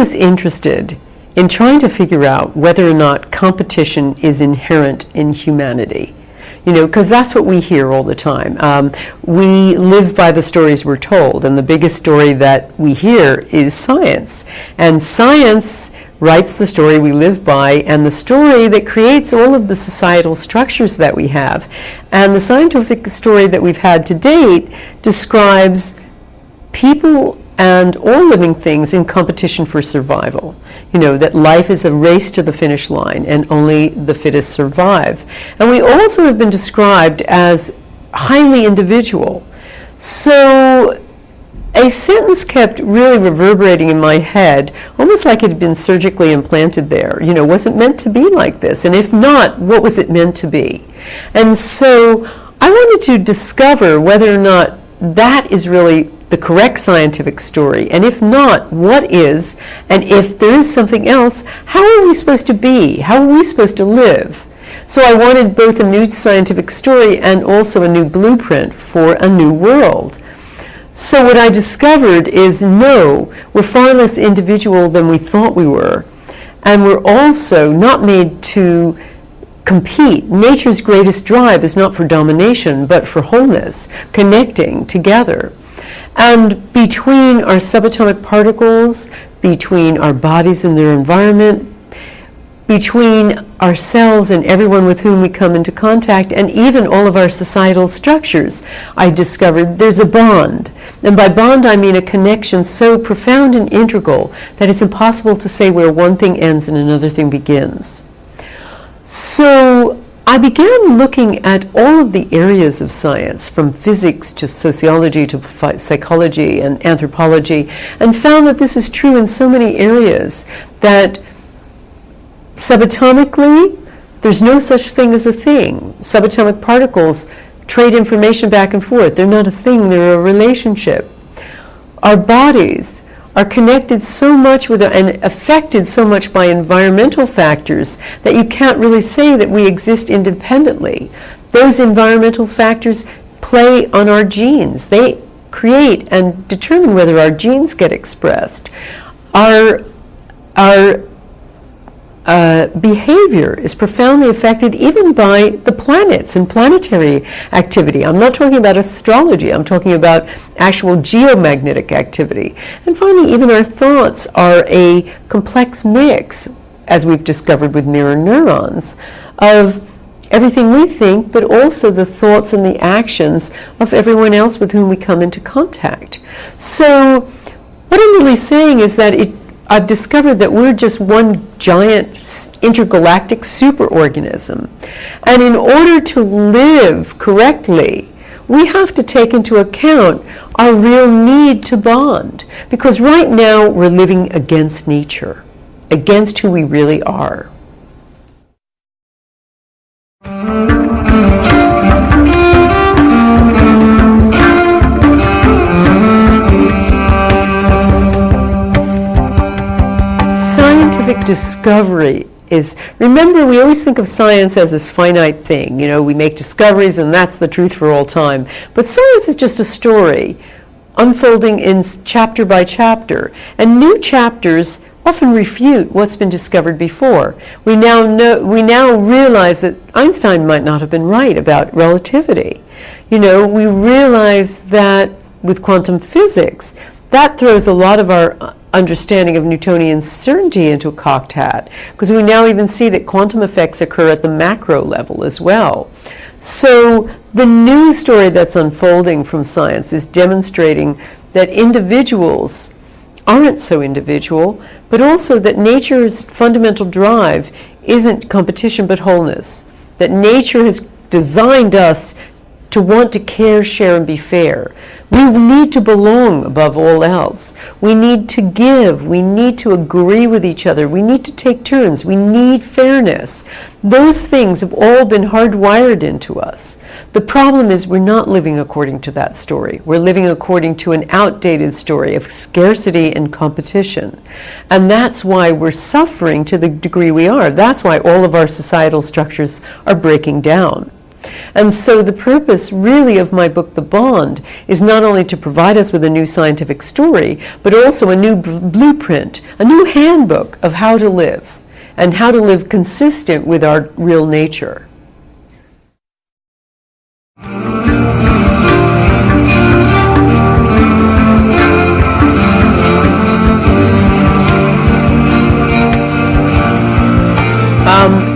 was interested in trying to figure out whether or not competition is inherent in humanity. You know, because that's what we hear all the time. We live by the stories we're told, and the biggest story that we hear is science. And science writes the story we live by, and the story that creates all of the societal structures that we have. And the scientific story that we've had to date describes people and all living things in competition for survival. You know, that life is a race to the finish line and only the fittest survive. And we also have been described as highly individual. So a sentence kept really reverberating in my head, almost like it had been surgically implanted there. You know, was it meant to be like this? And if not, what was it meant to be? And so I wanted to discover whether or not that is really the correct scientific story, and if not, what is, and if there is something else, how are we supposed to be? How are we supposed to live? So I wanted both a new scientific story and also a new blueprint for a new world. So what I discovered is, no, we're far less individual than we thought we were, and we're also not made to compete. Nature's greatest drive is not for domination, but for wholeness, connecting together. And between our subatomic particles, between our bodies and their environment, between ourselves and everyone with whom we come into contact, and even all of our societal structures, I discovered there's a bond. And by bond, I mean a connection so profound and integral that it's impossible to say where one thing ends and another thing begins. So I began looking at all of the areas of science, from physics to sociology to psychology and anthropology, and found that this is true in so many areas, that subatomically, there's no such thing as a thing. Subatomic particles trade information back and forth. They're not a thing, they're a relationship. Our bodies are connected so much with and affected so much by environmental factors that you can't really say that we exist independently. Those environmental factors play on our genes. They create and determine whether our genes get expressed. Our behavior is profoundly affected even by the planets and planetary activity. I'm not talking about astrology, I'm talking about actual geomagnetic activity. And finally, even our thoughts are a complex mix, as we've discovered with mirror neurons, of everything we think, but also the thoughts and the actions of everyone else with whom we come into contact. So what I'm really saying is that I've discovered that we're just one giant intergalactic superorganism. And in order to live correctly, we have to take into account our real need to bond. Because right now, we're living against nature, against who we really are. Discovery is, remember, we always think of science as this finite thing. You know, we make discoveries and that's the truth for all time. But science is just a story unfolding in chapter by chapter. And new chapters often refute what's been discovered before. We now realize that Einstein might not have been right about relativity. You know, we realize that with quantum physics, that throws a lot of our understanding of Newtonian certainty into a cocked hat, because we now even see that quantum effects occur at the macro level as well. So the new story that's unfolding from science is demonstrating that individuals aren't so individual, but also that nature's fundamental drive isn't competition but wholeness, that nature has designed us to want to care, share, and be fair. We need to belong above all else. We need to give. We need to agree with each other. We need to take turns. We need fairness. Those things have all been hardwired into us. The problem is we're not living according to that story. We're living according to an outdated story of scarcity and competition. And that's why we're suffering to the degree we are. That's why all of our societal structures are breaking down. And so the purpose really of my book, The Bond, is not only to provide us with a new scientific story, but also a new blueprint, a new handbook of how to live, and how to live consistent with our real nature.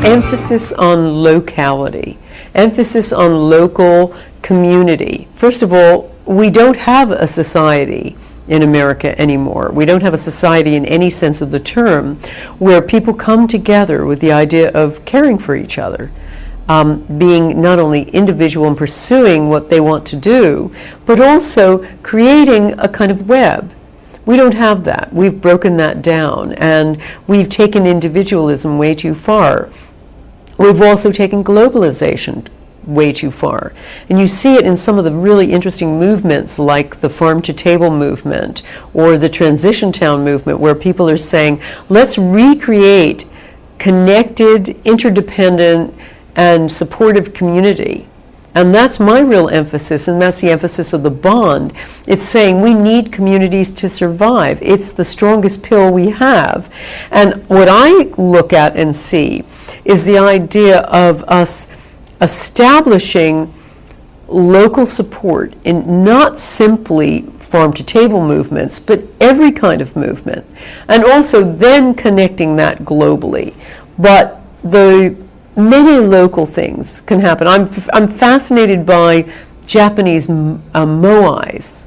Emphasis on locality, emphasis on local community. First of all, we don't have a society in America anymore. We don't have a society in any sense of the term where people come together with the idea of caring for each other, being not only individual and pursuing what they want to do, but also creating a kind of web. We don't have that. We've broken that down, and we've taken individualism way too far. We've also taken globalization way too far. And you see it in some of the really interesting movements like the farm-to-table movement or the transition town movement, where people are saying, let's recreate connected, interdependent, and supportive community. And that's my real emphasis, and that's the emphasis of the bond. It's saying we need communities to survive. It's the strongest pill we have. And what I look at and see is the idea of us establishing local support in not simply farm-to-table movements, but every kind of movement, and also then connecting that globally. But the many local things can happen. I'm fascinated by Japanese moais,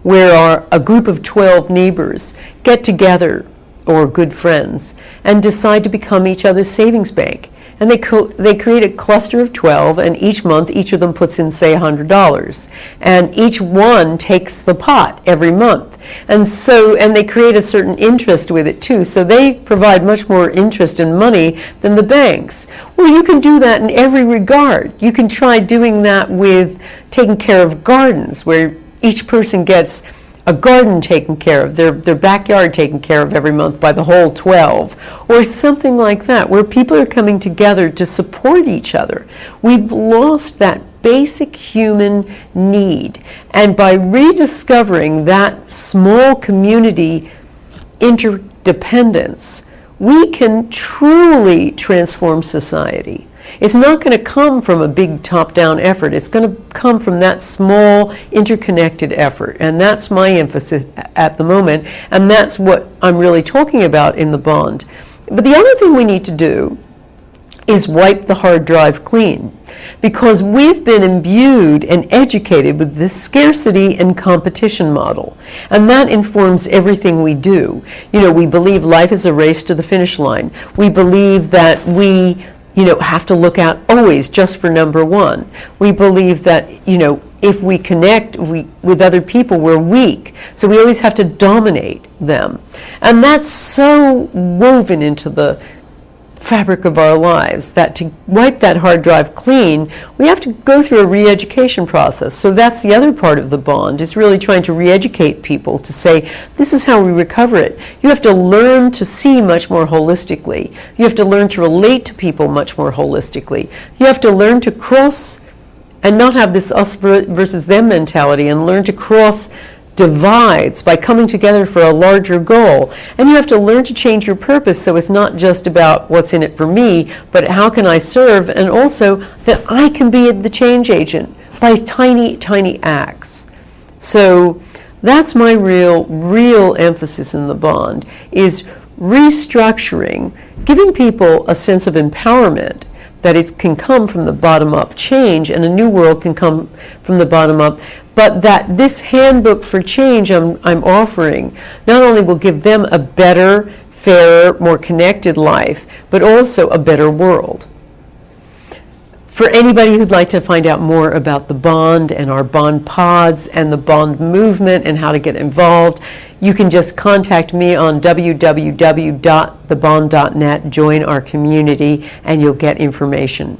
where a group of 12 neighbors get together, or good friends, and decide to become each other's savings bank. And they create a cluster of 12, and each month each of them puts in, say, $100. And each one takes the pot every month. And they create a certain interest with it too. So they provide much more interest and money than the banks. Well, you can do that in every regard. You can try doing that with taking care of gardens, where each person gets a garden taken care of, their backyard taken care of every month by the whole 12, or something like that, where people are coming together to support each other. We've lost that basic human need, and by rediscovering that small community interdependence, we can truly transform society. It's not going to come from a big top-down effort. It's going to come from that small, interconnected effort. And that's my emphasis at the moment. And that's what I'm really talking about in the bond. But the other thing we need to do is wipe the hard drive clean, because we've been imbued and educated with this scarcity and competition model. And that informs everything we do. You know, we believe life is a race to the finish line. We believe that we have to look out always just for number one. We believe that, if we connect with other people, we're weak. So we always have to dominate them. And that's so woven into the fabric of our lives that to wipe that hard drive clean, we have to go through a re-education process. So that's the other part of the bond, is really trying to re-educate people to say, this is how we recover it. You have to learn to see much more holistically. You have to learn to relate to people much more holistically. You have to learn to cross and not have this us versus them mentality, and learn to cross divides by coming together for a larger goal. And you have to learn to change your purpose, so it's not just about what's in it for me, but how can I serve, and also that I can be the change agent by tiny, tiny acts. So that's my real emphasis in the bond, is restructuring, giving people a sense of empowerment, that it can come from the bottom up change, and a new world can come from the bottom up. But that this handbook for change I'm offering not only will give them a better, fairer, more connected life, but also a better world. For anybody who'd like to find out more about the bond and our bond pods and the bond movement and how to get involved, you can just contact me on www.thebond.net, join our community, and you'll get information.